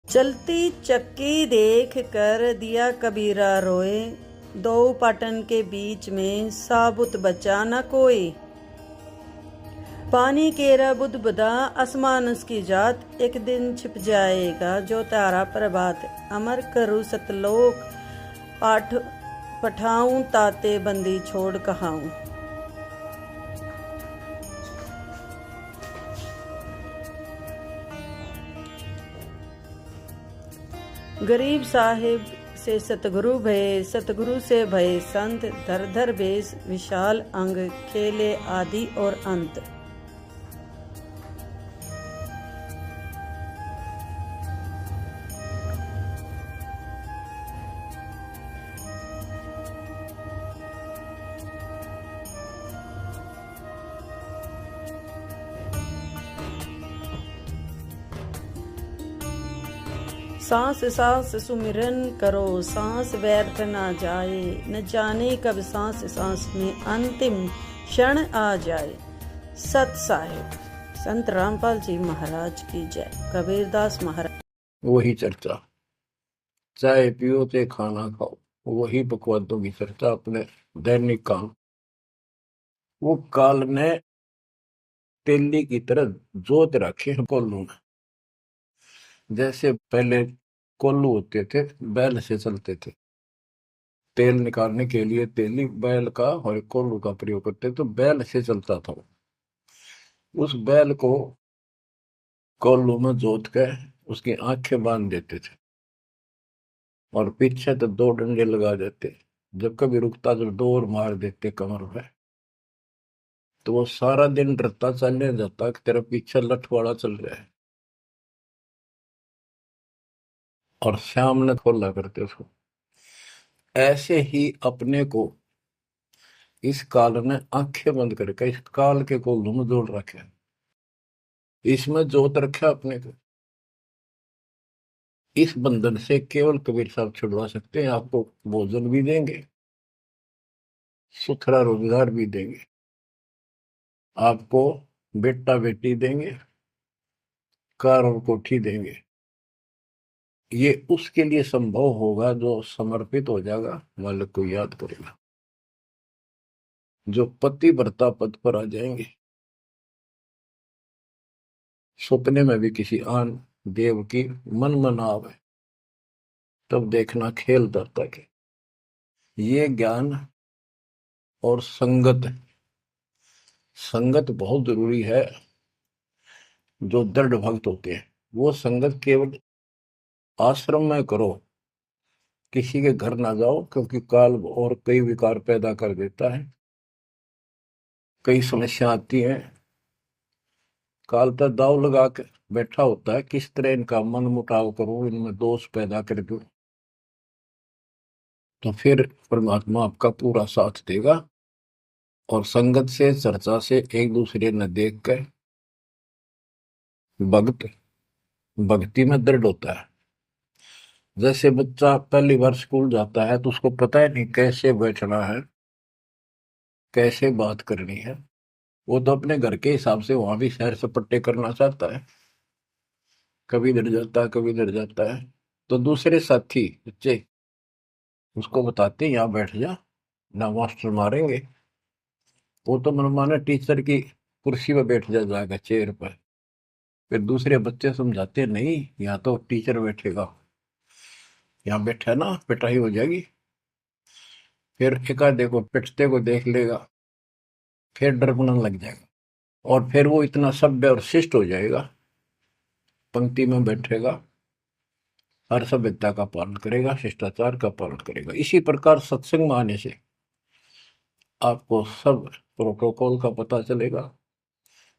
चलती चक्की देख कर दिया कबीरा रोए, दो पाटन के बीच में साबुत बचा न कोई। पानी केरा बुदबुदा आसमान उसकी जात, एक दिन छिप जाएगा जो तारा प्रभात। अमर करूँ सतलोक पाठ पठाऊं, ताते बंदी छोड़ कहाऊं। गरीब साहिब से सतगुरु भये, सतगुरु से भये संत। धर धर बेस विशाल अंग, खेले आदि और अंत। सांस सांस सुमिरन करो, सांस व्यर्थ ना जाए। न जाने कब सांस सांस में अंतिम क्षण आ जाए। सत साहिब। संत रामपाल जी महाराज की जय। कबीरदास महाराज। वही चर्चा, चाय पियो ते खाना खाओ, वही बकवादों की चर्चा, अपने दैनिक काम। वो काल ने तेली की तरह जोत रखे हैं कोल्लू में। जैसे पहले कोल्लू होते थे, बैल से चलते थे। तेल निकालने के लिए तेली बैल का और कोल्लू का प्रयोग करते, तो बैल से चलता था। उस बैल को कोल्लू में जोत कर उसकी आंखें बांध देते थे और पीछे तो दो डंडे लगा देते। जब कभी रुकता तो डोर मार देते कमर पे, तो वो सारा दिन डरता चलने जाता कि तेरा पीछे लठवाड़ा चल रहा है। और शाम ने खोला करते उसको। ऐसे ही अपने को इस काल ने आंखें बंद करके इस काल के कोल्लू में जोड़ रखे, इसमें जोत रखा अपने को। इस बंधन से केवल कबीर साहब छुड़वा सकते हैं। आपको भोजन भी देंगे, सुथरा रोजगार भी देंगे, आपको बेटा बेटी देंगे, कार और कोठी देंगे। ये उसके लिए संभव होगा जो समर्पित हो जाएगा, मालिक को याद करेगा। जो पति व्रता पद पर आ जाएंगे, सपने में भी किसी आन देव की मन मना आवे, तब देखना खेल दत्ता के। ये ज्ञान और संगत, संगत बहुत जरूरी है। जो दृढ़ भक्त होते हैं वो संगत केवल आश्रम में करो, किसी के घर ना जाओ, क्योंकि काल और कई विकार पैदा कर देता है, कई समस्या आती हैं। काल तक दाव लगा के बैठा होता है, किस तरह इनका मन मुटाव करूं, इनमें दोष पैदा कर दूं, तो फिर परमात्मा आपका पूरा साथ देगा। और संगत से, चर्चा से, एक दूसरे न देख कर भक्त भक्ति में दृढ़ होता है। जैसे बच्चा पहली बार स्कूल जाता है तो उसको पता है नहीं कैसे बैठना है, कैसे बात करनी है। वो तो अपने घर के हिसाब से वहां भी सैर सपट्टे करना चाहता है, कभी डर जाता है, कभी डर जाता है। तो दूसरे साथी बच्चे उसको बताते हैं यहाँ बैठ जा, ना मास्टर मारेंगे। वो तो मनमाना टीचर की कुर्सी पर बैठ जाएगा, चेयर पर। फिर दूसरे बच्चे समझाते हैं नहीं, यहाँ तो टीचर बैठेगा, यहाँ बैठा ना पिटाई हो जाएगी। फिर एकाधे को पिटते को देख लेगा, फिर डरना लग जाएगा। और फिर वो इतना सभ्य और शिष्ट हो जाएगा, पंक्ति में बैठेगा, हर सभ्यता का पालन करेगा, शिष्टाचार का पालन करेगा। इसी प्रकार सत्संग में आने से आपको सब प्रोटोकॉल का पता चलेगा,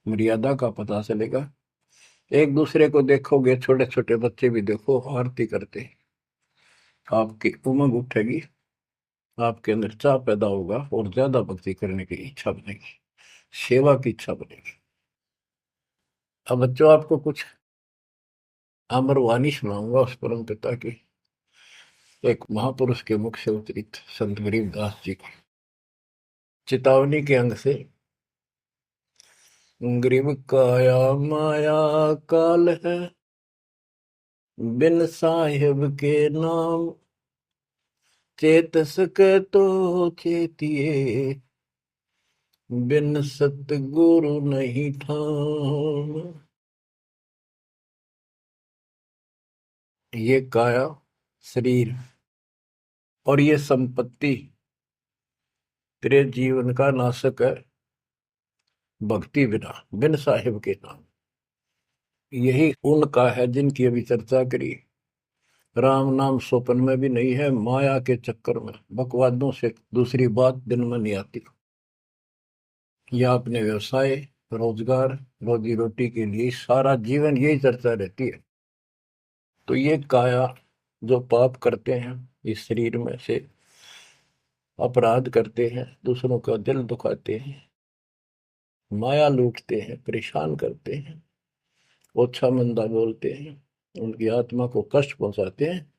मर्यादा का पता चलेगा। एक दूसरे को देखोगे, छोटे छोटे बच्चे भी देखो आरती करते, आपकी उमंग उठेगी, आपके अंदर चाह पैदा होगा और ज्यादा भक्ति करने की इच्छा बनेगी, सेवा की इच्छा बनेगी। अब बच्चों आपको कुछ अमर वाणी सुनाऊंगा उस परम पिता की, एक महापुरुष के मुख से उतरित संत गरीबदास जी की चेतावनी के अंग से। गरीब काया माया काल है, बिन साहिब के नाम चेत सके तो चेतिए, बिन सतगुरु नहीं ठाम। ये काया शरीर और ये संपत्ति तेरे जीवन का नाशक है, भक्ति बिना, बिन साहिब के नाम। यही उनका है जिनकी अभी चर्चा करी। राम नाम स्वप्न में भी नहीं है, माया के चक्कर में बकवादों से दूसरी बात दिन में नहीं आती। या अपने व्यवसाय, रोजगार, रोजी रोटी के लिए सारा जीवन यही चर्चा रहती है। तो ये काया जो पाप करते हैं, इस शरीर में से अपराध करते हैं, दूसरों का दिल दुखाते हैं, माया लूटते हैं, परेशान करते हैं, ओछा मंदा बोलते हैं, उनकी आत्मा को कष्ट पहुंचाते हैं,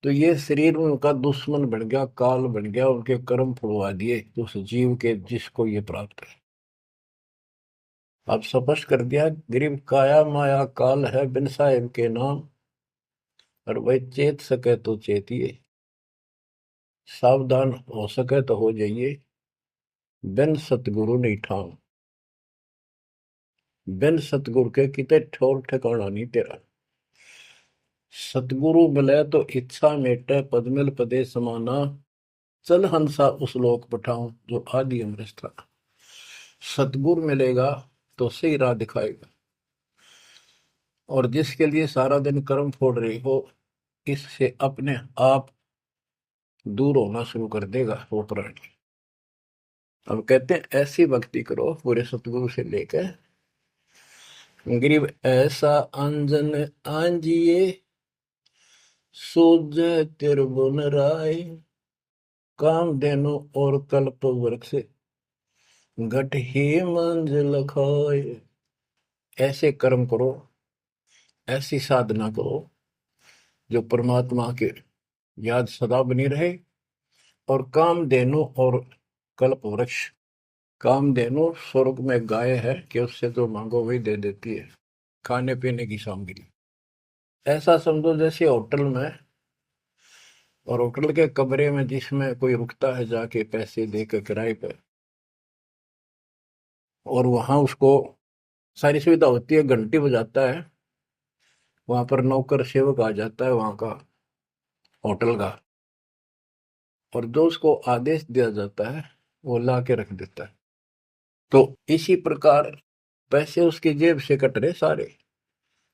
तो ये शरीर उनका दुश्मन बन गया, काल बन गया, उनके कर्म फुलवा दिए उस जीव के जिसको ये प्राप्त है। अब स्पष्ट कर दिया, गरीब काया माया काल है, बिन साहिब के नाम, और वही चेत सके तो चेतिए, सावधान हो सके तो हो जाइए, बिन सतगुरु नहीं ठाम। बिन सतगुरु के किते ठोर ठिकाना नहीं तेरा। सतगुरु मिले तो इच्छा मेटे, पदमिल पदे समाना, चल हंसा उस लोक पठाऊं जो आदि अमृत था। सतगुरु मिलेगा तो सही राह दिखाएगा, और जिसके लिए सारा दिन कर्म फोड़ रही हो, इससे अपने आप दूर होना शुरू कर देगा वो प्राणी। अब कहते हैं ऐसी भक्ति करो पूरे सतगुरु से लेकर, गरीब ऐसा अंजन आंजिए, सूझ त्रिभुवन राय, काम देनो और कल्प वृक्ष, घट ही मंजिल खाए। ऐसे कर्म करो, ऐसी साधना करो जो परमात्मा के याद सदा बनी रहे, और कामधेनु और कल्प वृक्ष, कामधेनु स्वर्ग में गाय है कि उससे जो मांगो वही दे देती है, खाने पीने की सामग्री। ऐसा समझो जैसे होटल में, और होटल के कमरे में जिसमें कोई रुकता है जाके पैसे देकर किराए पे, और वहां उसको सारी सुविधा होती है, घंटी बजाता है, वहां पर नौकर सेवक आ जाता है वहां का होटल का, और जो उसको आदेश दिया जाता है वो ला के रख देता है। तो इसी प्रकार पैसे उसकी जेब से कट रहे सारे,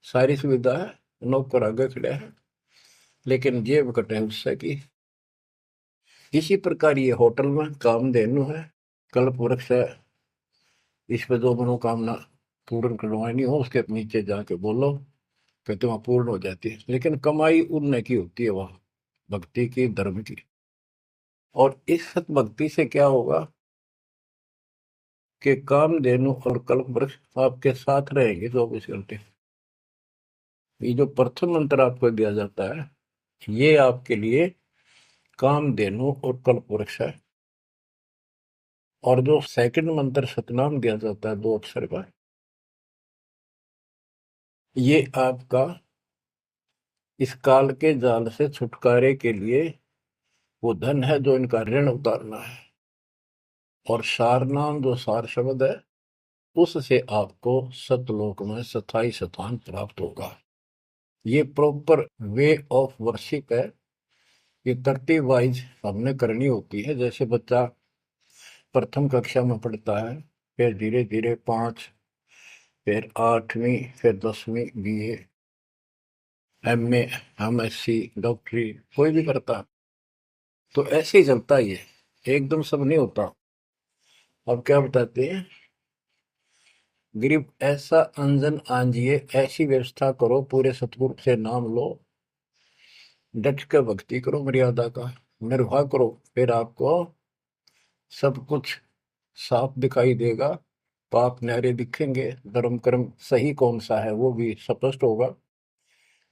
सारी सुविधा है, नौकर आगे खड़े हैं, लेकिन जेब कटे उससे की। इसी प्रकार ये होटल में कामधेनु है, कल्प वृक्ष है, इस पे जो मनोकामना पूर्ण करवानी हो उसके नीचे जाके बोलो, कहते वहां पूर्ण हो जाती है। लेकिन कमाई उनने की होती है वहां, भक्ति की, धर्म की। और इस सत भक्ति से क्या होगा कि कामधेनु और कल्प वृक्ष आपके साथ रहेंगे 24 घंटे। ये जो प्रथम मंत्र आपको दिया जाता है, ये आपके लिए कामधेनु और कल्प वृक्ष है। और जो सेकंड मंत्र सतनाम दिया जाता है 2 अक्षर का, ये आपका इस काल के जाल से छुटकारे के लिए वो धन है जो इनका ऋण उतारना है। और सारनाम जो सार शब्द है, उससे आपको सतलोक में स्थायी स्थान प्राप्त होगा। ये प्रॉपर वे ऑफ वर्शिप है, ये तरतीब वाइज हमने करनी होती है। जैसे बच्चा प्रथम कक्षा में पढ़ता है, फिर धीरे धीरे 5, फिर 8वीं, फिर 10वीं, BA, MA, MSc, डॉक्टरी कोई भी करता, तो ऐसे ही चलता ही है, एकदम सब नहीं होता। अब क्या बताते हैं, गरीब ऐसा अंजन आंजिए, ऐसी व्यवस्था करो, पूरे सतगुरु से नाम लो, डट के भक्ति करो, मर्यादा का निर्वाह करो, फिर आपको सब कुछ साफ दिखाई देगा, पाप न्यारे दिखेंगे, धर्म कर्म सही कौन सा है वो भी स्पष्ट होगा,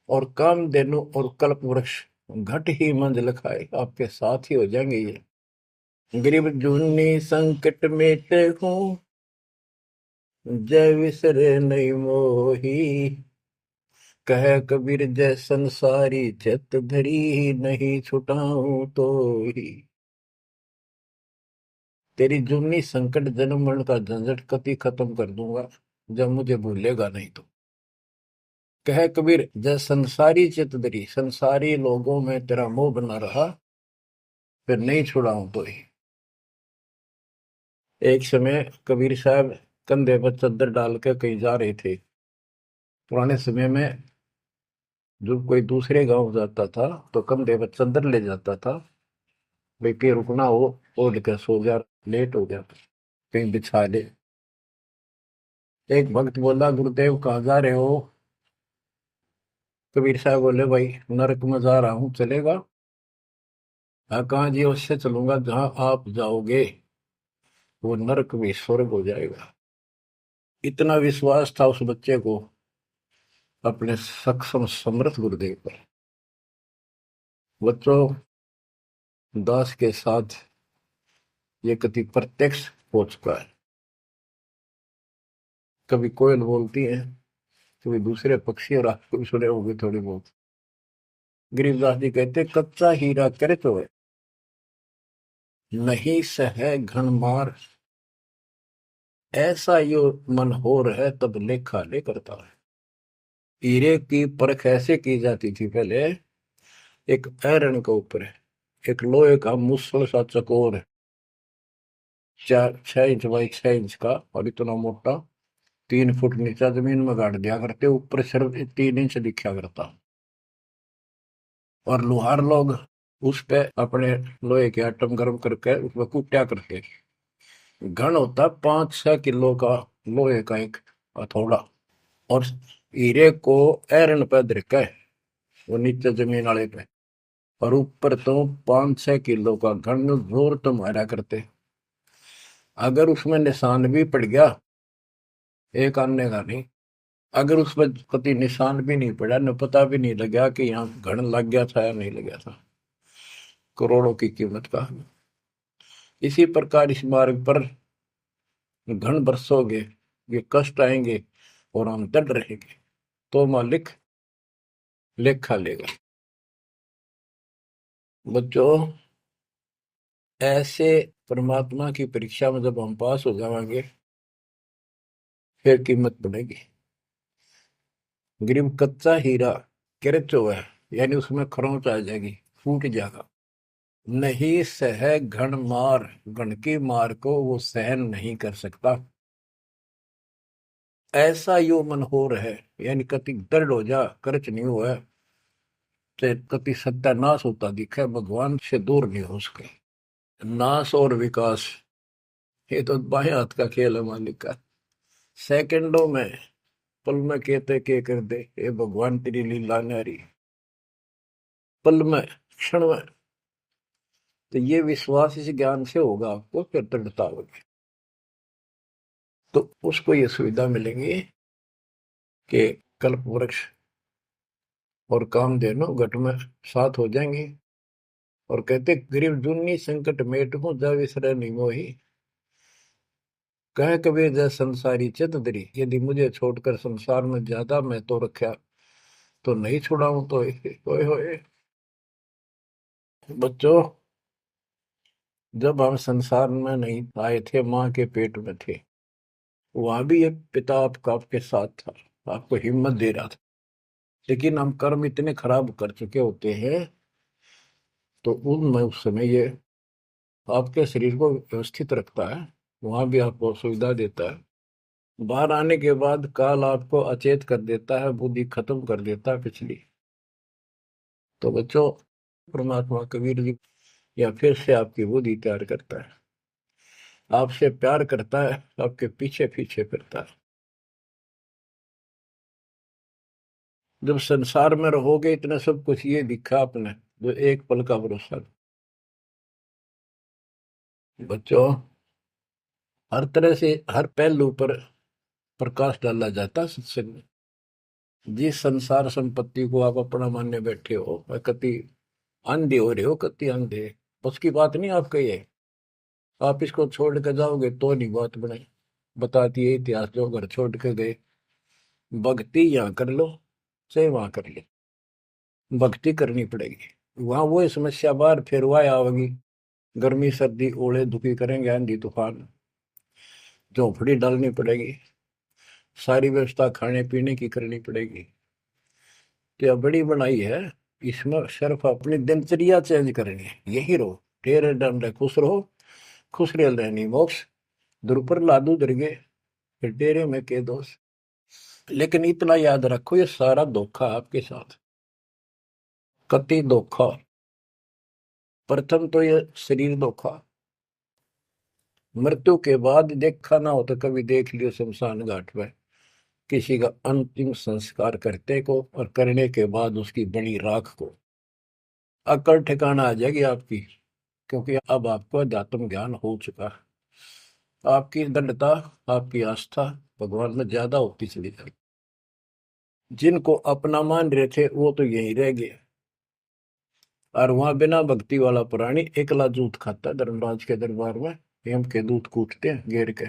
और कामधेनु और कल्प वृक्ष घट ही मंजिल खाए, आपके साथ ही हो जाएंगे। ये गरीब जूनी संकट मेटे हूँ, जय विसरे नहीं मोही, कह कबीर जय संसारी चित धरी, नहीं छुटाऊं तो ही। तेरी जुन्नी संकट जन्म मरण का झंझट कति खत्म कर दूंगा, जब मुझे भूलेगा नहीं तो। कह कबीर जय संसारी चित धरी, संसारी लोगों में तेरा मोह बना रहा, फिर नहीं छुड़ाऊं तो ही। एक समय कबीर साहब कंधे पर चद्दर डाल के कहीं जा रहे थे। पुराने समय में जब कोई दूसरे गांव जाता था तो कंधे पर चद्दर ले जाता था, भाई कहीं रुकना हो, ओढ़ के सो जा, लेट हो गया कहीं बिछा ले। एक भक्त बोला, गुरुदेव कहाँ जा रहे हो? कबीर साहब बोले, भाई नरक में जा रहा हूँ, चलेगा? कहाँ जी? उससे चलूंगा जहां आप जाओगे वो नरक भी स्वर्ग हो जाएगा। इतना विश्वास था उस बच्चे को अपने सक्षम समर्थ गुरुदेव पर। बच्चों, दास के साथ ये कति प्रत्यक्ष हो चुका है। कभी कोयल बोलती है, कभी दूसरे पक्षी, और आपको भी सुने होंगे थोड़ी बहुत। गरीबदास जी कहते, कच्चा हीरा करे तो है, नहीं सह घन मार, ऐसा यो मन होर है, तब लेखा ले करता है। हीरे की परख ऐसे की जाती थी पहले, एक आयरन के ऊपर है, एक लोहे का मुसल सा चकोर है, 6 इंच बाई 6 इंच का, और इतना मोटा, 3 फुट नीचा जमीन में गाड़ दिया करते, ऊपर सिर्फ 3 इंच दिखा करता। और लोहार लोग उस पे अपने लोहे के आइटम गर्म करके उसमें कूटा करते। घन होता 5-6 किलो का लोहे का एक हथौड़ा, और हीरे को आयरन पे धरका है वो नीचे जमीन वाले पे, और ऊपर तो 5-6 किलो का घन जोर तो मारा करते। अगर उसमें निशान भी पड़ गया, एक आने का नहीं, अगर उसमें कभी निशान भी नहीं पड़ा, न पता भी नहीं लगा कि यहाँ घन लग गया था या नहीं लगा था, करोड़ों की कीमत का। इसी प्रकार इस मार्ग पर घन बरसोगे, ये कष्ट आएंगे और हम डट रहेंगे, तो मालिक लेखा लेगा। बच्चों, ऐसे परमात्मा की परीक्षा में जब हम पास हो जाएंगे, फिर कीमत बढ़ेगी। गरीब कच्चा हीरा किरचो है, यानी उसमें खरोंच आ जाएगी, फूट जाएगा। नहीं सह घन मार, घन की मार को वो सहन नहीं कर सकता। ऐसा यो मन हो रहा है, यानी कति दर्द हो जा, करच नहीं हुआ, चाहे कति सत्यानाश होता दिखे, भगवान से दूर नहीं हो सके। नाश और विकास, ये तो बाएं हाथ का खेल है मालिक का। सेकंडों में, पल में कहते के कर दे, ये भगवान तेरी लीला न्यारी, पल में, क्षण में। तो ये विश्वास इस ज्ञान से होगा आपको, फिर दृढ़ता होगी, तो उसको ये सुविधा मिलेंगी कि कल्प वृक्ष और कामधेनु घट में साथ हो जाएंगे। और कहते, गरीब जुन्नी संकट मेट हूं, जा विसरे नहीं मोही। कह कबीर जय संसारी चित धरी, यदि मुझे छोड़कर संसार में ज्यादा मैं तो रखा, तो नहीं छुड़ाऊं तो होए होए। बच्चों, जब हम संसार में नहीं आए थे, माँ के पेट में थे, वहां भी एक पिता आपके साथ था, आपको हिम्मत दे रहा था। लेकिन हम कर्म इतने खराब कर चुके होते हैं, तो उनमें उस समय ये आपके शरीर को व्यवस्थित रखता है, वहां भी आपको सुविधा देता है। बाहर आने के बाद काल आपको अचेत कर देता है, बुद्धि खत्म कर देता है पिछली। तो बच्चों, परमात्मा कबीर जी या फिर से आपकी बुद्धि तैयार करता है, आपसे प्यार करता है, आपके पीछे पीछे फिरता है। जब संसार में रहोगे, इतना सब कुछ ये दिखा आपने, जो एक पल का भरोसा। बच्चों, हर तरह से हर पहलू पर प्रकाश डाला जाता है सत्संग में। जिस संसार संपत्ति को आप अपना मानने बैठे हो, कति अंधे हो रहे हो, कति अंधे, उसकी बात नहीं आप कहिए। आप इसको छोड़ के जाओगे तो नहीं बात बने। बताती है इतिहास, जो घर छोड़ के गए, भक्ति यहाँ कर लो, चाहे वहां कर ले, भक्ति करनी पड़ेगी। वहां वो समस्या बाहर फिर वह आवेगी, गर्मी सर्दी ओले दुखी करेंगे, आंधी तूफान, झोंपड़ी डालनी पड़ेगी, सारी व्यवस्था खाने पीने की करनी पड़ेगी। तो यह बड़ी बनाई है, इसमें सिर्फ अपनी दिनचर्या चेंज करनी है। यही रहो, टेरे डंडे खुश रहो, खुश रह रहनी मोक्ष, द्रुपर लादू दरगे, फिर डेरे में के दोष। लेकिन इतना याद रखो, ये सारा धोखा आपके साथ, कति धोखा। प्रथम तो ये शरीर धोखा, मृत्यु के बाद देखा ना हो तो कभी देख लियो शमशान घाट में किसी का अंतिम संस्कार करते को, और करने के बाद उसकी बड़ी राख को अकड़ ठिकाना आ जाएगी आपकी, क्योंकि अब आपको अध्यात्म ज्ञान हो चुका है। आपकी दृढ़ता, आपकी आस्था भगवान में ज्यादा होती चली जाएगी। जिनको अपना मान रहे थे वो तो यही रह गए, और वहां बिना भक्ति वाला प्राणी एकला जूत खाता है धर्मराज के दरबार में, यम के दूत कूटते हैं घेर के।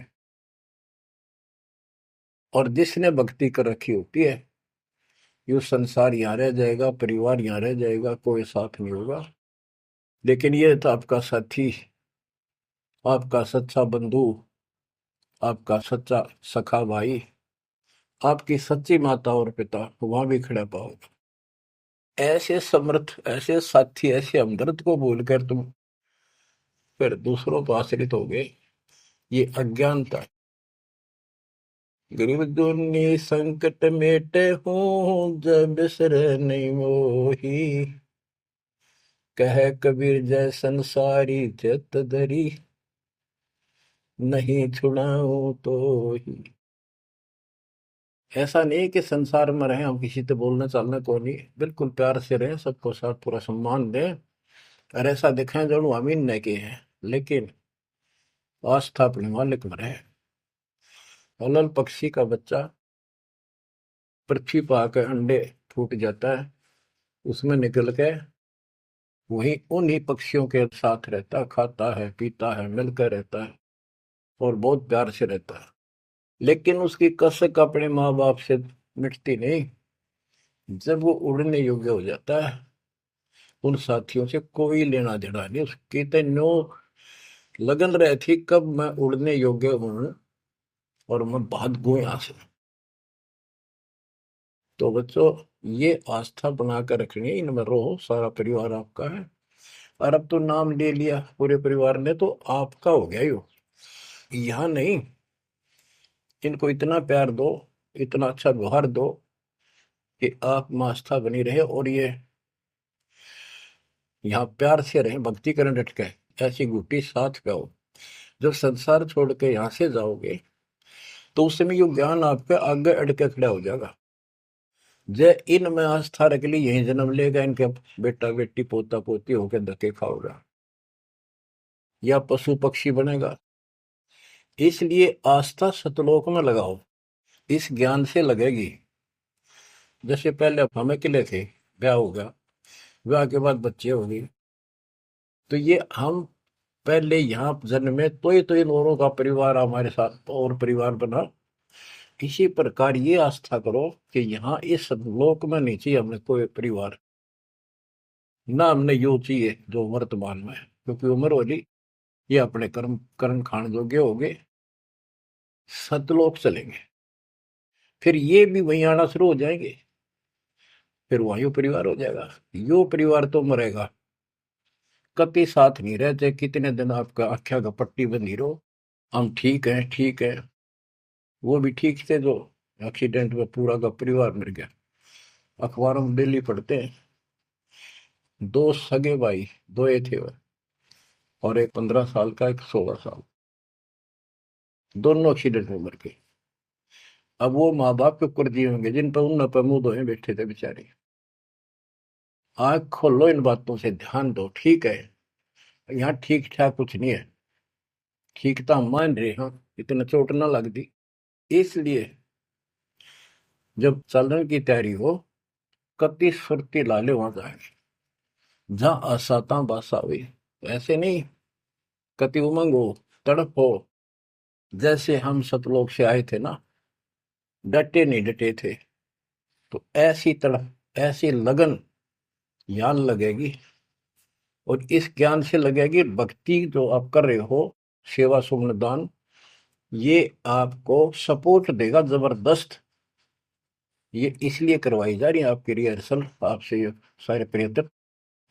और जिसने भक्ति कर रखी होती है, ये संसार यहाँ रह जाएगा, परिवार यहाँ रह जाएगा, कोई साथ नहीं होगा। लेकिन ये तो आपका साथी, आपका सच्चा बंधु, आपका सच्चा सखा भाई, आपकी सच्ची माता और पिता वहां भी खड़ा पाओगे। ऐसे समर्थ, ऐसे साथी, ऐसे हमदर्द को भूलकर तुम फिर दूसरों पर आश्रित हो गए, ये अज्ञानता है। गरीब दुनी संकट मेटे हूँ, जब बिसर नहीं मोही, कह कबीर जय संसारी चित धरी, नहीं छुड़ाऊं तो ही। ऐसा नहीं कि संसार में रहे हम किसी से बोलने चालने को नहीं, बिल्कुल प्यार से रहे, सबको साथ पूरा सम्मान दें, और ऐसा दिखाएं जो अमीन न के हैं, लेकिन आस्था अपने मालिक में रहे। अलल पक्षी का बच्चा पृथ्वी पर आकर अंडे फूट जाता है, उसमें निकल के वही उन्हीं पक्षियों के साथ रहता, खाता है, पीता है, मिलकर रहता है और बहुत प्यार से रहता है। लेकिन उसकी कसक अपने माँ बाप से मिटती नहीं। जब वो उड़ने योग्य हो जाता है, उन साथियों से कोई लेना देना नहीं, उसकी तो नो लगन रही थी कब मैं उड़ने योग्य हूं और मैं भाग गूं यहां से। तो बच्चों, ये आस्था बनाकर रखनी है, इनमें रहो, सारा परिवार आपका है। और अब तो नाम ले लिया पूरे परिवार ने तो आपका हो गया यो, यहाँ नहीं। इनको इतना प्यार दो, इतना अच्छा व्यवहार दो कि आप में आस्था बनी रहे, और ये यहाँ प्यार से रहे, भक्ति करें डट के, ऐसी गुटी साथ पाओ। जब संसार छोड़ के यहाँ से जाओगे तो उस समय ये ज्ञान आपके आगे अड़के खड़ा हो जाएगा। जय इन में आस्था रख ली, यही जन्म लेगा, इनके बेटा बेटी पोता पोती होकर धक्के खाओगा या पशु पक्षी बनेगा। इसलिए आस्था सतलोक में लगाओ, इस ज्ञान से लगेगी। जैसे पहले हम अकेले थे, ब्याह हो गया, ब्याह के बाद बच्चे हो गए, तो ये हम पहले यहाँ जन्म में तो इन औरों का परिवार हमारे साथ और परिवार बना। इसी प्रकार ये आस्था करो कि यहाँ इस लोक में नहीं चाहिए हमें कोई परिवार, ना हमने यो चाहिए जो वर्तमान में है, क्योंकि उम्र वाली ये अपने कर्म कर्म खान जोगे हो गए, सतलोक चलेंगे, फिर ये भी वहीं आना शुरू हो जाएंगे, फिर वहीं परिवार हो जाएगा। यो परिवार तो मरेगा, कति साथ नहीं रहते, कितने दिन आपका आख्या का पट्टी बंधी रहो, हम ठीक है ठीक है। वो भी ठीक थे जो एक्सीडेंट में पूरा का परिवार मर गया। अखबारों में डेली पढ़ते हैं, दो सगे भाई, दो ये थे, और एक 15 साल का, एक 16 साल, दोनों एक्सीडेंट में मर गए। अब वो माँ बाप के ऊपर जी होंगे जिन पर उन पर मुंह धोए बैठे थे बेचारे। आंख खोलो, इन बातों से ध्यान दो। ठीक है, यहाँ ठीक ठाक कुछ नहीं है, ठीक तो हम मान रहे हैं, इतना चोट ना लग दी। इसलिए जब चलने की तैयारी हो, कति सुरती लाले वहां जाएंगे जहां आसाता बासा हुई। ऐसे नहीं, कति उमंग हो, तड़प हो, जैसे हम सतलोक से आए थे ना, डटे नहीं डटे थे, तो ऐसी तड़प ऐसी लगन ज्ञान लगेगी, और इस ज्ञान से लगेगी भक्ति जो आप कर रहे हो, सेवा सुमन दान, ये आपको सपोर्ट देगा जबरदस्त। ये इसलिए करवाई जा रही है आपकी रिहर्सल, आपसे ये सारे प्रयत्न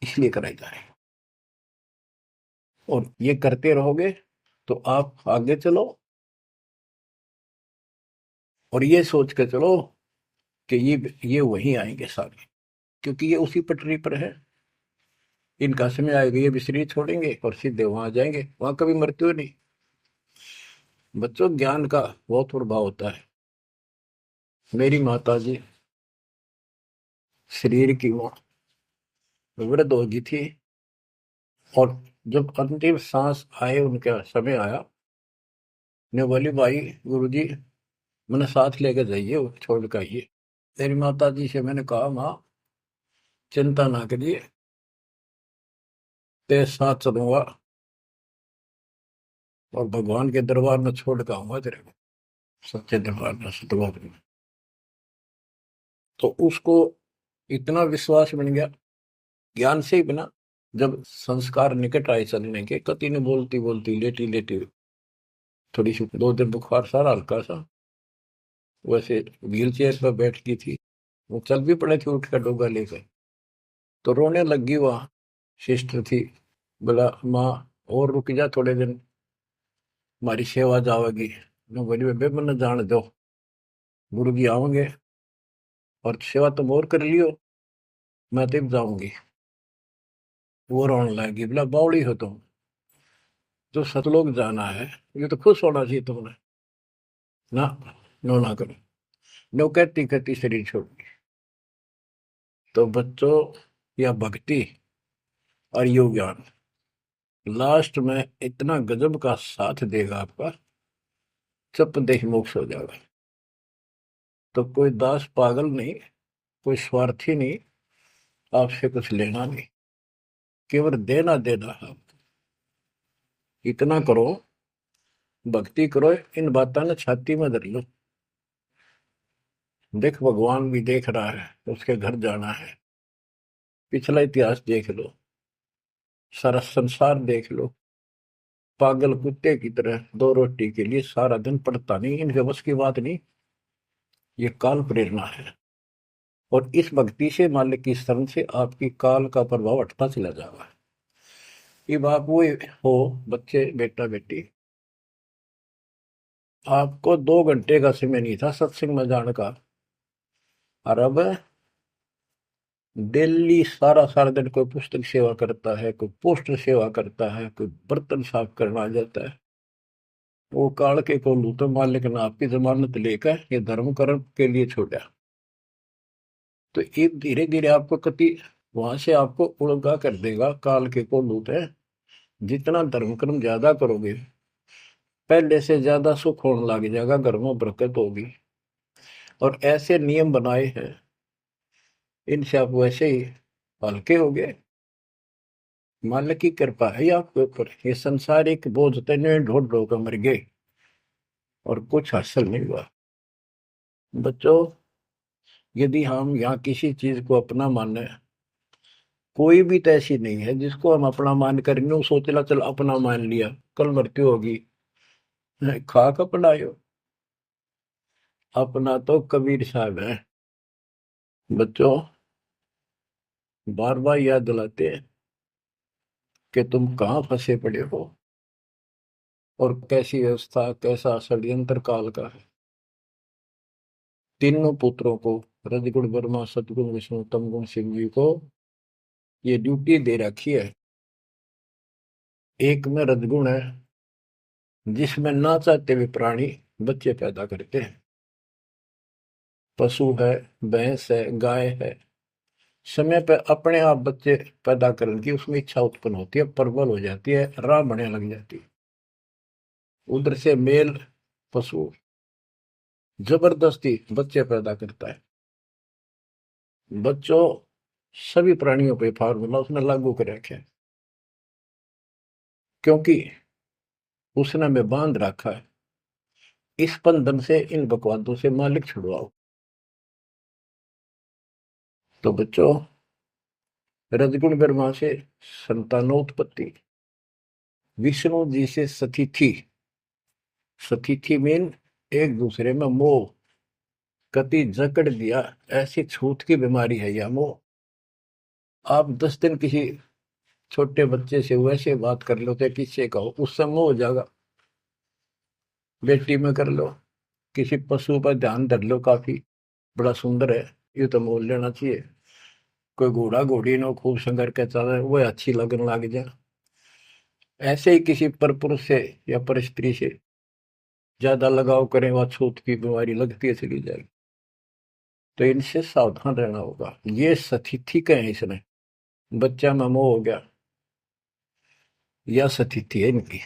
इसलिए कराए जा रहे हैं, और ये करते रहोगे तो आप आगे चलो, और ये सोच के चलो कि ये वहीं आएंगे सारे, क्योंकि ये उसी पटरी पर है। इनका समय आएगा, ये भी शरीर छोड़ेंगे और सीधे वहां जाएंगे, वहां कभी मृत्यु नहीं। बच्चों, ज्ञान का बहुत प्रभाव होता है। मेरी माता जी शरीर की वो वृद्ध हो गई थी, और जब अंतिम सांस आए, उनका समय आया, ने बोली, भाई गुरु जी मैंने साथ लेके जाइए, वो छोड़ कर आइए। मेरी माता जी से मैंने कहा, माँ चिंता ना करिए, तेरे साथ चलूंगा और भगवान के दरबार में छोड़ कर आऊंगा तेरे को, सच्चे दरबार में, सतगुरु में। तो उसको इतना विश्वास बन गया, ज्ञान से ही बना। जब संस्कार निकट आए चलने के, कति ने बोलती बोलती लेटी लेटी, थोड़ी सी 2 दिन बुखार सारा हल्का सा, वैसे व्हील चेयर पर बैठ गई थी, वो चल भी पड़े थे उठ कर डोगा लेकर, तो रोने लगी। वहां सिस्टर थी, बोला माँ और रुक जा थोड़े दिन, हमारी सेवा जावेगी। मैं बोली, बेबे मैंने जान दो, गुरु जी आओगे और सेवा तुम और कर लियो, मैं तब जाऊंगी। वो रोने लगी, बोला बावड़ी हो तुम, जो सतलोक जाना है ये तो खुश होना चाहिए तुमने, ना नो ना करो। नो कहती कहती शरीर छोड़ दी। तो बच्चों, या भक्ति और योग ज्ञान लास्ट में इतना गजब का साथ देगा आपका, चप देह मोक्ष हो जाएगा। तो कोई दास पागल नहीं, कोई स्वार्थी नहीं, आपसे कुछ लेना नहीं, केवल देना देना है आपको। इतना करो, भक्ति करो, इन बातों ने छाती में धर लो। देख भगवान भी देख रहा है, उसके घर जाना है, पिछला इतिहास देख लो, सारा संसार देख लो। पागल कुत्ते की तरह 2 रोटी के लिए सारा दिन पड़ता नहीं, इनके बस की बात नहीं। ये काल प्रेरणा है, और इस भक्ति से, मालिक की शरण से आपकी काल का प्रभाव हटता चला जाएगा। अब आप वो हो बच्चे, बेटा बेटी, आपको 2 घंटे का समय नहीं था सत्संग में जाने का, और अब डेली सारा सारा दिन कोई पुस्तक सेवा करता है, कोई पोस्टर सेवा करता है, कोई बर्तन साफ करना आ जाता है। वो काल के को लू तो मालिक ने आपकी जमानत लेकर ये धर्म कर्म के लिए छोड़ा। तो ये धीरे धीरे आपको कति वहां से आपको उड़गा कर देगा काल के को लूट है। जितना धर्म कर्म ज्यादा करोगे, पहले से ज्यादा सुख होने लग जाएगा, घर में बरकत होगी। और ऐसे नियम बनाए हैं, इनसे आप वैसे ही हल्के हो गए। मालिक की कृपा है आपके ऊपर, ये संसारिक बोझ तने ढोड़ ढो कर मर गए और कुछ हासिल नहीं हुआ। बच्चों, यदि हम यहाँ किसी चीज को अपना माने, कोई भी तो ऐसी नहीं है जिसको हम अपना मान कर यूं सोचला चल अपना मान लिया, कल मृत्यु होगी, खा अपनायो। अपना तो कबीर साहब है। बच्चों, बार बार याद दिलाते हैं कि तुम कहाँ फंसे पड़े हो, और कैसी व्यवस्था, कैसा षड्यंत्र काल का है। तीनों पुत्रों को, रजगुण ब्रह्मा, सतगुण विष्णु, तमगुण शिव जी को ये ड्यूटी दे रखी है। एक में रजगुण है, जिसमें ना चाहते हुए प्राणी बच्चे पैदा करते हैं। पशु है, भैंस है, गाय है, समय पे अपने आप बच्चे पैदा करने की उसमें इच्छा उत्पन्न होती है, प्रबल हो जाती है, राह बढ़ने लग जाती है। उधर से मेल पशु जबरदस्ती बच्चे पैदा करता है। बच्चों, सभी प्राणियों पे फार्मूला उसने लागू कर रखा है, क्योंकि उसने हमें बांध रखा है। इस बंधन से, इन बकवादों से मालिक छुड़वाओ। तो बच्चों, रजगुण ब्रह्मा से संतानोत्पत्ति, विष्णु जी से सतिथि, सतिथि मीन एक दूसरे में मोह, कति जकड़ दिया, ऐसी छूत की बीमारी है यह मोह। आप 10 दिन किसी छोटे बच्चे से वैसे बात कर लो तो किससे कहो, उससे मोह हो जाएगा। बेटी में कर लो, किसी पशु पर ध्यान धर लो, काफी बड़ा सुंदर है, ये तो मोल लेना चाहिए। कोई घोड़ा घोड़ी नो खूब संगर के चल वो अच्छी लगने लग जाए। ऐसे ही किसी पर पुरुष से या पर स्त्री से ज्यादा लगाव करें, वह छूत की बीमारी लगती है चली जाएगी। तो इनसे सावधान रहना होगा। ये सतिथि कहे इसने, बच्चा में मोह हो गया, यह सतिथि है इनकी,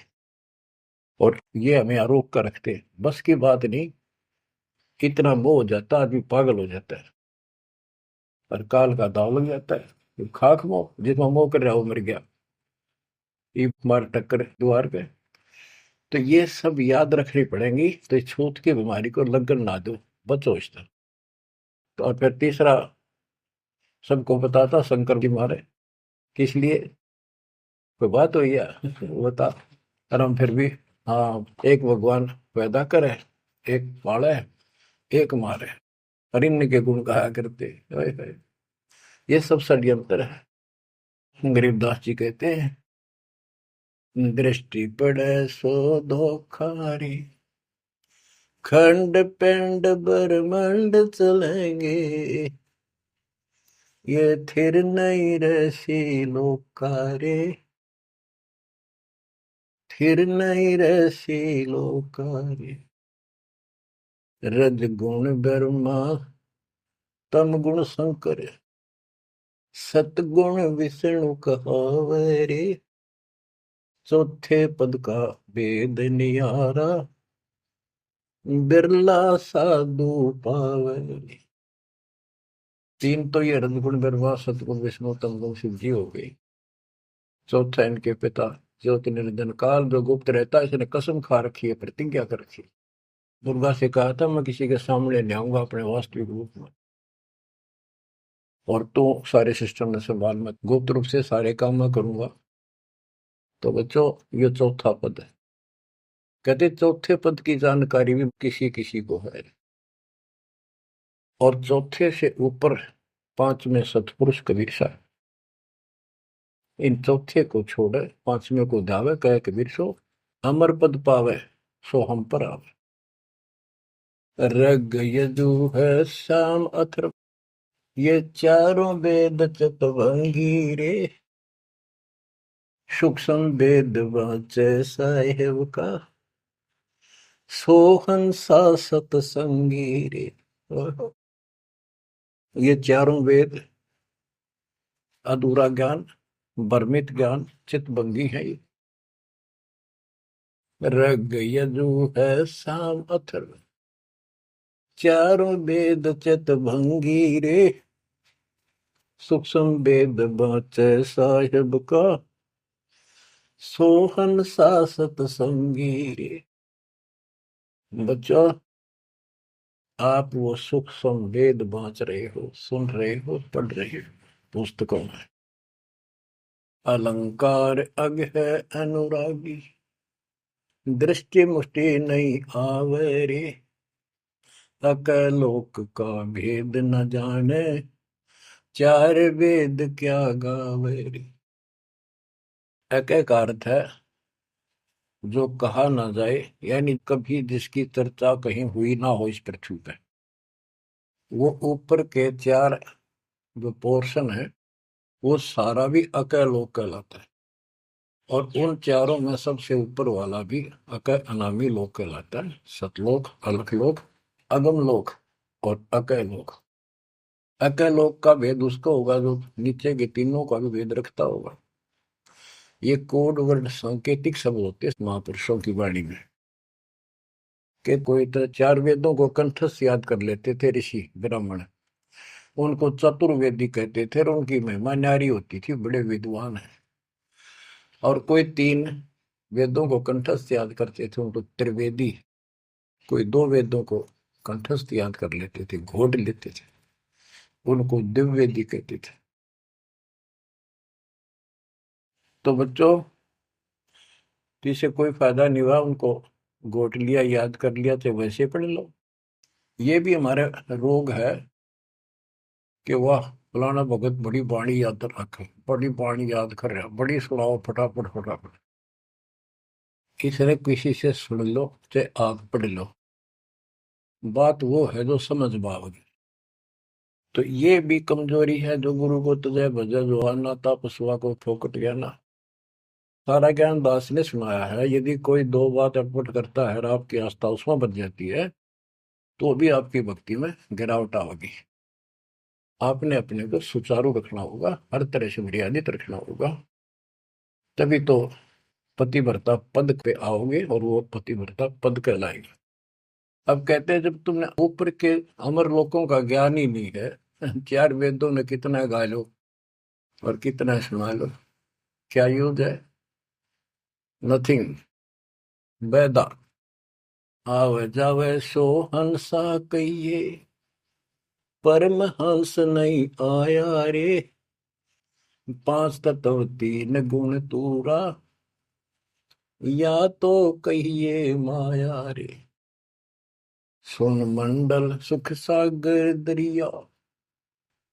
और ये हमें आरोप कर रखते हैं। बस की बात नहीं, इतना मोह हो जाता आदमी पागल हो जाता है और काल का दाव लग जाता है। ये खाक मोह, जिसमें मोह कर रहा हो मर गया, ये मार टक्कर द्वार पे। तो ये सब याद रखनी पड़ेंगी, तो इस छूत की बीमारी को लगन ना दो, बचो इससे। तो और फिर तीसरा सबको बताता शंकर जी मारे, किस लिए कोई बात हुई है बता। और हम फिर भी, हाँ, एक भगवान पैदा करे, एक पाले, एक मारे, और इन्हीं के गुण गाया करते। हाय हाय, ये सब षड्यंत्र है। गरीबदास जी कहते हैं, दृष्टि पड़े सो धोखारी, खंड पिंड ब्रह्मांड चलेंगे, ये थिर नहीं रसी लोकारे, थिर नहीं रसी लोकारे। रज गुण ब्रह्मा, तम गुण शंकर, सतगुण विष्णु कहावे रे, चौथे पद का वेद नियारा, बिरला साधु पावे। तीन तो ये रजगुण ब्रह्मा, सतगुण विष्णु, तम गुण शिव जी हो गई। चौथा इनके पिता ज्योति निरंजन काल, जो गुप्त रहता है, इसने कसम खा रखी है, प्रतिज्ञा कर रखी है। दुर्गा से कहा था, मैं किसी के सामने नहीं आऊंगा अपने वास्तविक रूप में, और तो सारे सिस्टम में संभाल, मैं गुप्त रूप से सारे काम मैं करूंगा। तो बच्चों, ये चौथा पद है। कहते चौथे पद की जानकारी भी किसी किसी को है, और चौथे से ऊपर 5 में सतपुरुष कबीर साहब। इन चौथे को छोड़े 5वें को धावे, कहे कबीर सो अमर पद पावे, सो हम पर आवे। रग यजु है शाम अथर्व, ये चारों वेद चतुर्भंगी रे, सूक्ष्म वेद वाचे साहेब का, सोहन सा सतसंगी रे। ये चारों वेद अधूरा ज्ञान, भ्रमित ज्ञान, चितभंगी है। ये रग यजु है साम अथर्व, चारों वेद चितभंगी रे, सूक्ष्म वेद बाचे साहिब का, सोहन सा सतसंगी रे। बच्चों, आप वो सूक्ष्म वेद बांच रहे हो, सुन रहे हो, पढ़ रहे हो पुस्तकों में। अलंकार अग है अनुरागी, दृष्टि मुष्टि नहीं आवे रे, अकलोक का भेद न जाने, चार वेद क्या गावे रे। एक अर्थ है जो कहा ना जाए, यानी कभी जिसकी चर्चा कहीं हुई ना हो इस पृथ्वी पे। वो ऊपर के 4 जो पोर्शन है, वो सारा भी अकलोक कहलाता है, और उन चारों में सबसे ऊपर वाला भी अकय अनामी लोक कहलाता है। सतलोक, अलखलोक, अगम लोक और अकय लोक। अकय लोक का भेद उसका होगा जो नीचे के तीनों का भी भेद रखता होगा। ये कोड वर्ड सांकेतिक शब्द होते हैं महापुरुषों की वाणी में, कि कोई तो 4 वेदों को कंठस्थ याद कर लेते थे ऋषि ब्राह्मण, उनको चतुर्वेदी कहते थे, और उनकी महिमा न्यारी होती थी, बड़े विद्वान है। और कोई 3 वेदों को कंठस्थ याद करते थे, उनको त्रिवेदी। कोई 2 वेदों को कंठस्थ याद कर लेते थे, घोट लेते थे, उनको दिव्येदी कहते थे। तो बच्चों, जिसे कोई फायदा नहीं हुआ उनको गोट लिया, याद कर लिया, तो वैसे पढ़ लो। ये भी हमारे रोग है कि वाह फलाना भगत बड़ी बाणी याद रखे, बड़ी बाणी याद कर रहा, बड़ी सुनाओ फटाफट फटाफट। किसी किसी से सुन लो चाहे आप पढ़ लो, बात वो है जो समझ पाओगे। तो ये भी कमजोरी है, जो गुरु को तुझे भजा जोहाना था पशुआ को फोकट गया ना। सारा ज्ञान दास ने सुनाया है। यदि कोई दो बात अटपट करता है और आपकी आस्था उसमें बच जाती है तो भी आपकी भक्ति में गिरावट आओगी। आपने अपने को सुचारू रखना होगा, हर तरह से मर्यादित रखना होगा, तभी तो पतिव्रता पद पे आओगे और वो पतिव्रता पद कहलाएगा। अब कहते हैं जब तुमने ऊपर के अमर लोकों का ज्ञान ही नहीं है, चार वेदों में कितना गा लो और कितना सुना लो, क्या यूज है? नथिंग। बैदा आवे जावे सो हंसा कहिए, परमहंस नहीं आया रे। पांच तत्व तीन गुण तूरा, या तो कहिए माया रे। सुन मंडल सुख सागर दरिया,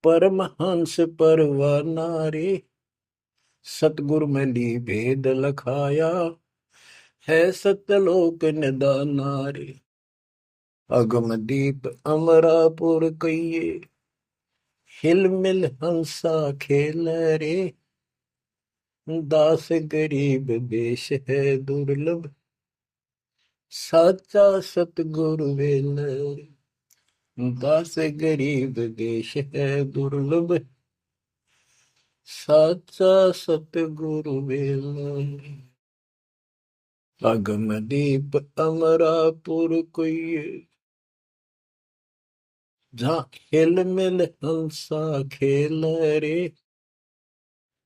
परमहंस परवाना रे। सतगुरु में ली भेद लखाया, है सतलोक निदाना रे। अगम दीप अमरापुर कहिए, हिल मिल हंसा खेल रे। दास गरीब देश है दुर्लभ, साचा सतगुरु वेल रे। दास गरीब देश है दुर्लभ, साचा सतगुरु वेल रे। अगम दीप अमरापुर कोई, जहाँ हिल मिल हंसा खेल रे।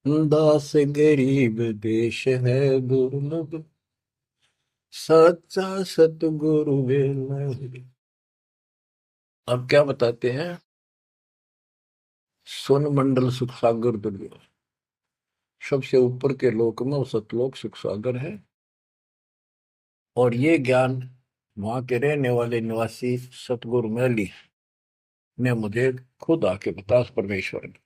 दास गरीब देश है दुर्लभ, सच्चा सतगुरु वेल रे। अब क्या बताते हैं? सुन मंडल सुख सागर दुर्लभ, सबसे ऊपर के लोक में वो सतलोक सुख सागर है। और ये ज्ञान वहां के रहने वाले निवासी सतगुरु मैली ने मुझे खुद आके बताया, उस परमेश्वर ने।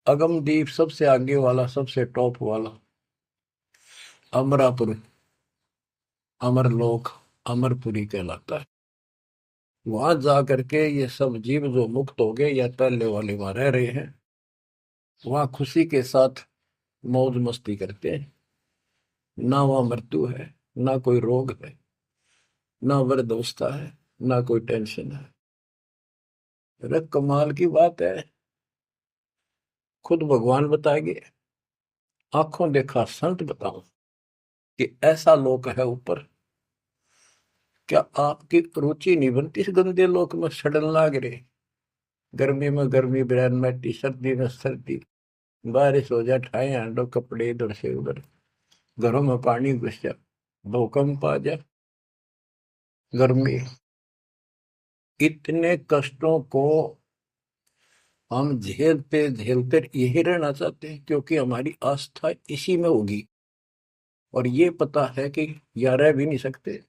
अगमदीप सबसे आगे वाला, सबसे टॉप वाला अमरापुर, अमरलोक, अमरपुरी कहलाता है। वहां जा करके ये सब जीव जो मुक्त हो गए या पहले वाले वहां रह रहे हैं, वहां खुशी के साथ मौज मस्ती करते हैं। ना वहां मृत्यु है, ना कोई रोग है, ना वृद्धावस्था है, ना कोई टेंशन है। अरे कमाल की बात है, खुद भगवान बताएंगे, आंखों देखा संत बताओ कि ऐसा लोक है ऊपर। क्या आपकी रुचि नहीं बनती इस गंदे लोक में सड़न लाग रहे? गर्मी में गर्मी बिरान मैटी, सर्दी में सर्दी, बारिश हो जाए ठाए हांडो कपड़े इधर से उधर, घरों में पानी घुस जाए, भूकंप आ जाए, गर्मी। इतने कष्टों को हम झेलते झेलते यही रहना चाहते हैं, क्योंकि हमारी आस्था इसी में होगी। और ये पता है कि या रह भी नहीं सकते,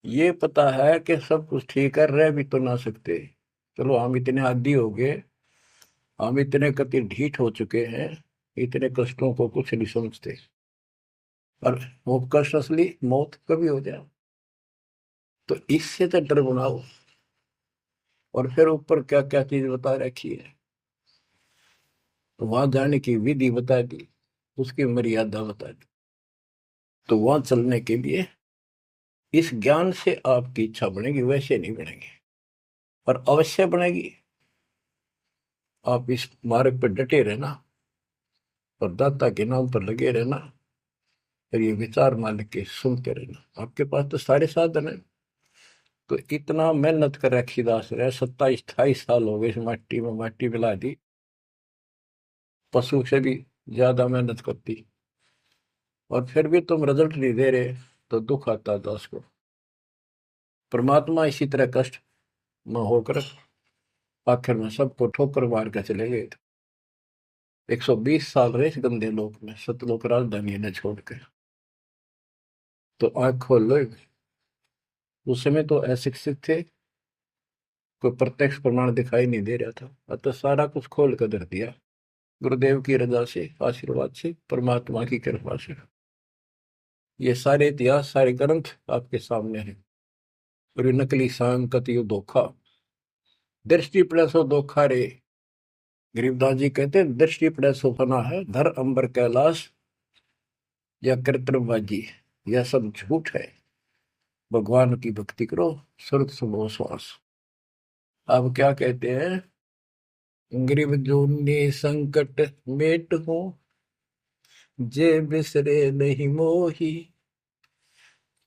ये पता है कि सब कुछ ठीक है, रह भी तो ना सकते। चलो हम इतने आदी हो गए, हम इतने कति ढीठ हो चुके हैं, इतने कष्टों को कुछ नहीं समझते। और वो कष्ट असली मौत कभी हो जाए, तो इससे तो डर बनाओ। और फिर ऊपर क्या क्या चीज बता रखी है, तो वहां जाने की विधि बता दी, उसकी मर्यादा बता दी। तो वहां चलने के लिए इस ज्ञान से आपकी इच्छा बनेगी, वैसे नहीं बनेगी, और अवश्य बनेगी। आप इस मार्ग पर डटे रहना और दाता के नाम पर लगे रहना, और ये विचार मान के सुनते रहना। आपके पास तो सारे साधन है। तो इतना मेहनत कर रखी दास रहे, 27-28 साल हो गए इस माटी में, माटी मिला दी, पशु से भी ज्यादा मेहनत करती, और फिर भी तुम रिजल्ट नहीं दे रहे, तो दुख आता है दास को। परमात्मा इसी तरह कष्ट में होकर आखिर में सबको ठोकर मार के चले गए थे। 120 साल रहे इस गंदे लोक में, सतलोक राजधानी ने छोड़ के। तो आंख खोल लो। उस समय तो अशिक्षित थे, कोई प्रत्यक्ष प्रमाण दिखाई नहीं दे रहा था, अतः सारा कुछ खोल कर धर दिया गुरुदेव की रजा से, आशीर्वाद से, परमात्मा की कृपा से। ये सारे इतिहास, सारे ग्रंथ आपके सामने हैं। और ये नकली सांग कतियो धोखा, दृष्टि पड़े सो धोखा रे। गरीबदास जी कहते हैं दृष्टि पड़े सो फना है, धर अंबर कैलाश या कृत्रिमबाजी, यह सब झूठ है। भगवान की भक्ति करो, सुरत सुबह श्वास। अब क्या कहते हैं, गरीब जोनी संकट मेट हो, जे बिसरे नहीं मोही।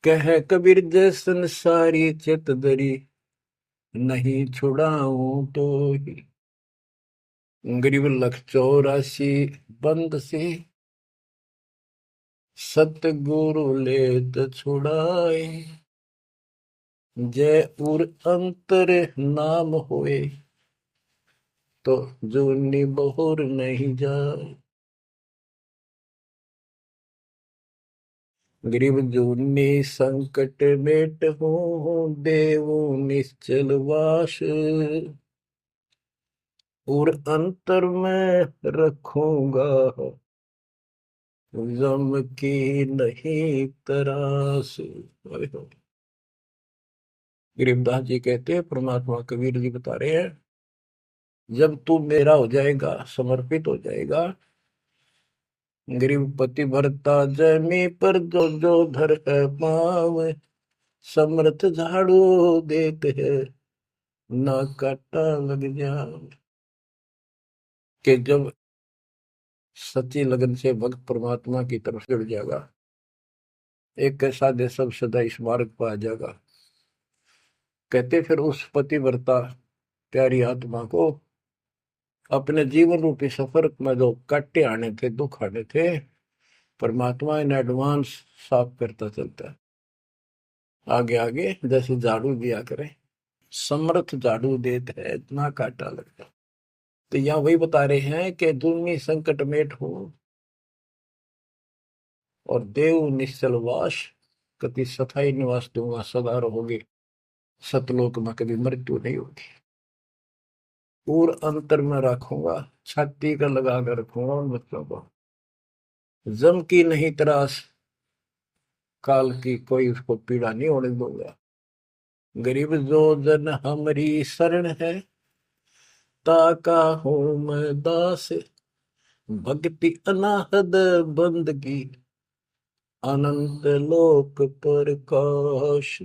कह कबीर जैसन सारी चित दरी, नहीं छुड़ाऊं तो ही। गरीब लख 84 बंद से, सतगुरु लेत छुड़ाए। जय उर अंतर नाम होए, तो जूनी बहुर नहीं जाए। गरीब जूनी संकट मेट हो, देवो निश्चल वास। और अंतर में रखूंगा, गम की नहीं तरास। गरीबदास जी कहते हैं, परमात्मा कबीर जी बता रहे हैं, जब तू मेरा हो जाएगा, समर्पित हो जाएगा, गरीब पति भरता जमी पर जो जो धर है पाव, समर्थ झाड़ू देते हैं, ना काटा लग जाए। कि जब सच्ची लगन से भक्त परमात्मा की तरफ जुड़ जाएगा, एक कैसा दे सब सदा इस मार्ग पर आ जाएगा। कहते फिर उस पतिव्रता प्यारी आत्मा को अपने जीवन रूपी सफर में जो काटे आने थे, दुख आने थे, परमात्मा इन एडवांस साफ करता चलता है। आगे आगे जैसे झाड़ू दिया करे, समर्थ झाड़ू देते है, इतना काटा लगता। तो यहाँ वही बता रहे हैं कि दुर्नी संकट मेट हो, और देव निश्चल वास, कति सथाई निवास दूंगा, सदा रहोगे सतलोक में, कभी मृत्यु नहीं होगी। और अंतर में रखूंगा, छाती का लगा कर रखूंगा उन बच्चों को। जम की नहीं त्रास, काल की कोई उसको पीड़ा नहीं होने दूंगा। गरीब जो जन हमारी शरण है, ताका हूं मैं दास। भक्ति अनाहद बंदगी, अनंत लोक प्रकाश।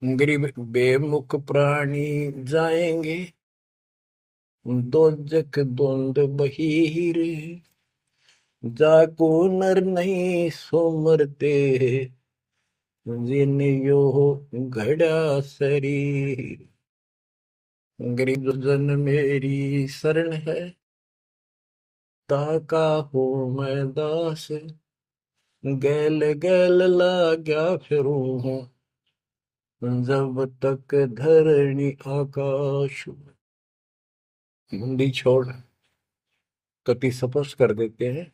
गरीब बेमुख प्राणी जाएंगे, दोजक द्वंद बहीर। जाको नर नहीं सुमरते, जिन यो घड़ा शरीर। गरीब जन मेरी शरण है, ताका हो मैं दास। गैल गैल लाग्या फिरूं हूँ, जब तक धरणी आकाश। हिंदी छोड़ कति स्पष्ट कर देते हैं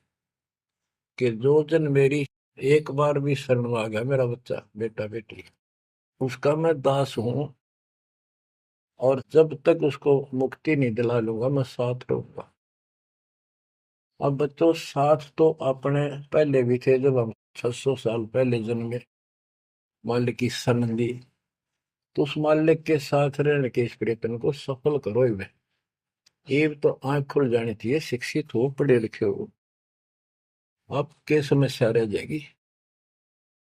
कि जो जन मेरी एक बार भी शरण में आ गया, मेरा बच्चा बेटा बेटी, उसका मैं दास हूं, और जब तक उसको मुक्ति नहीं दिला लूंगा, मैं साथ रहूंगा। अब बच्चों, साथ तो अपने पहले भी थे, जब हम 600 साल पहले जन्मे, मालिक की शरण दी, तो उस मालिक के साथ रहने के इस प्रयत्न को सफल करो। ये तो आंख खुल जानी चाहिए, शिक्षित हो, पढ़े लिखे हो, आपके समस्या रह जाएगी।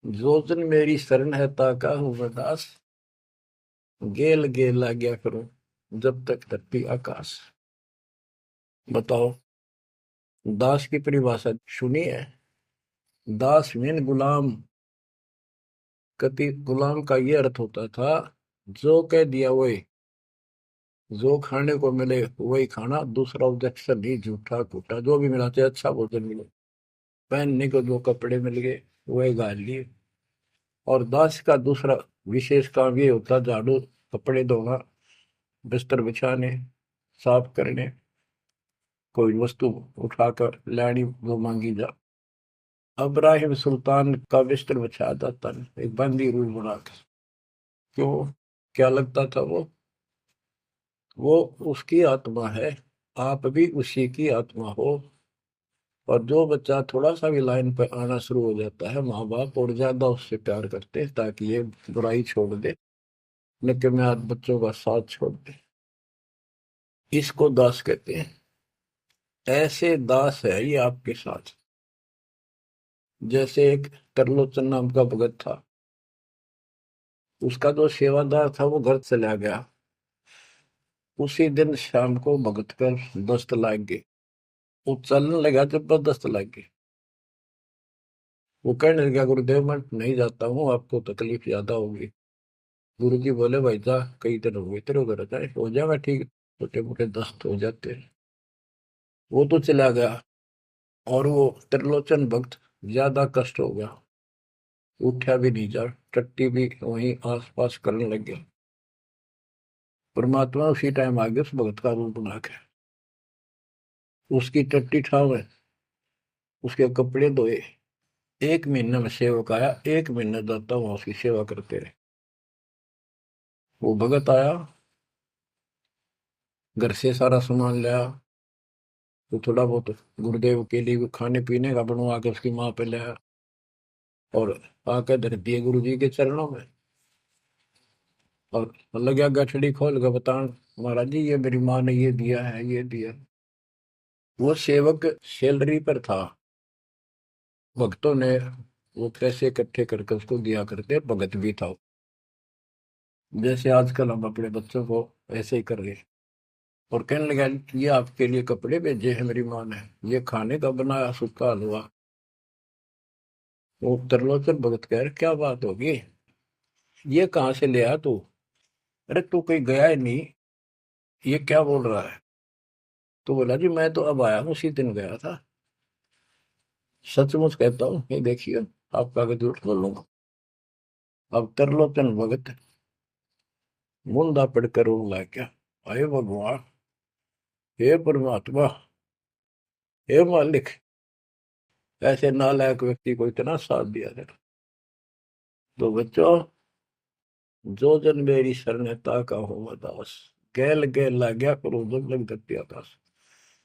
जो जन मेरी शरण है, ताका हूं मैं दास। गेल गेल आ गया करो, जब तक धरती आकाश। बताओ, दास की परिभाषा सुनी है? दास मीन गुलाम। कति गुलाम का ये अर्थ होता था, जो कह दिया वही, जो खाने को मिले वही खाना, दूसरा ऑब्जेक्शन नहीं, झूठा फूटा जो भी मिला, चाहे अच्छा भोजन मिले, पहनने को जो कपड़े मिल गए वही गाल लिए। और दास का दूसरा विशेष काम ये होता, झाड़ू कपड़े धोना, बिस्तर बिछाने, साफ करने, कोई वस्तु उठाकर लानी वो मांगी जा। इब्राहिम सुल्तान का बिस्तर बिछाया जाता नहीं, एक बंदी रूल बना के। क्यों? क्या लगता था वो उसकी आत्मा है, आप भी उसी की आत्मा हो। और जो बच्चा थोड़ा सा भी लाइन पर आना शुरू हो जाता है, माँ बाप और ज्यादा उससे प्यार करते हैं ताकि ये बुराई छोड़ दे, लेकिन मैं आज बच्चों का साथ छोड़ दे। इसको दास कहते हैं। ऐसे दास है ये आपके साथ। जैसे एक तरलोचन नाम का भगत था, उसका जो सेवादार था वो घर चला गया। उसी दिन शाम को भगत पर दस्त लग गई, वो चलने लगा, जबरदस्त लग गई। वो कहने लगा, गुरुदेव मैं नहीं जाता हूँ, आपको तकलीफ ज्यादा होगी। गुरु जी बोले, भाई जा, कई दिन हो गए तेरे उधर जाए, हो जाएगा ठीक, छोटे मोटे दस्त हो जाते हैं। वो तो चला गया और वो त्रिलोचन भक्त ज्यादा कष्ट हो गया, उठा भी नहीं जा, टट्टी भी वहीं आस पास करने लग गया। परमात्मा उसी टाइम आ गया उस भगत का रूप बना के, उसकी टट्टी ठावे, उसके कपड़े धोए। 1 महीने में सेवक आया, 1 महीने जाता वहां उसकी सेवा करते रहे। वो भगत आया, घर से सारा सामान लाया, तो थोड़ा बहुत गुरुदेव के लिए खाने पीने का बनवा के उसकी माँ पे लाया और आकर धर दिए गुरु जी के चरणों में। और लगा गठड़ी खोल कर बतान, महाराज जी ये मेरी माँ ने ये दिया है, ये दिया। वो सेवक सैलरी पर था, भक्तों ने वो पैसे इकट्ठे करके उसको दिया करते, भगत भी था। जैसे आजकल हम अपने बच्चों को ऐसे ही कर रहे। और कहने लगा, ये आपके लिए कपड़े भेजे हैं मेरी माँ ने, ये खाने का बनाया सूखा हलवा। वो त्रिलोचन भगत कह रहे, क्या बात होगी, ये कहाँ से ले आया तू? अरे तू कहीं गया ही नहीं, ये क्या बोल रहा है? तो बोला, जी मैं तो अब आया हूँ, उसी दिन गया था। सचमुच कहता हूँ, ये देखिए आपका आगे झूठ बोलूंगा। अब त्रिलोचन भगत मुंदा पड़कर रोने लग गया, अरे भगवान, हे परमात्मा, हे मालिक, ऐसे नालायक व्यक्ति को इतना साथ दिया है। तो बच्चों, जो जन मेरी शरणता का हो दास, गैल गैल ला गया करो जब लग दत्या दास।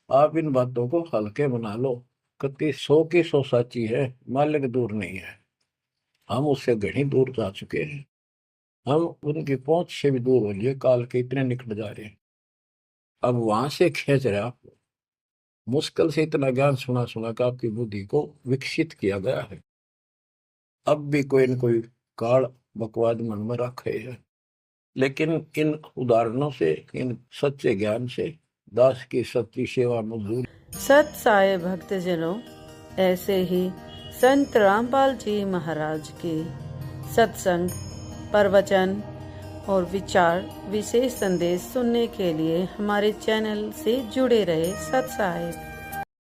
आप इन बातों को हल्के बना लो, कति 100 की 100 साची है, मालिक दूर नहीं है। हम उससे घनी दूर जा चुके हैं, हम उनकी पहुंच से भी दूर हो लिए, काल के इतने निकट जा रहे हैं। अब वहां से खींच रहे आपको, मुश्किल से इतना ज्ञान सुना सुना कर आपकी बुद्धि को विकसित किया गया है। अब भी कोई न कोई काल बकवाद मन में रखे है, लेकिन इन उदाहरणों से, इन सच्चे ज्ञान से दास की सच्ची सेवा मजदूर। सत साई भक्तजनों, ऐसे ही संत रामपाल जी महाराज के सत्संग, प्रवचन और विचार विशेष संदेश सुनने के लिए हमारे चैनल से जुड़े रहे। सत साई।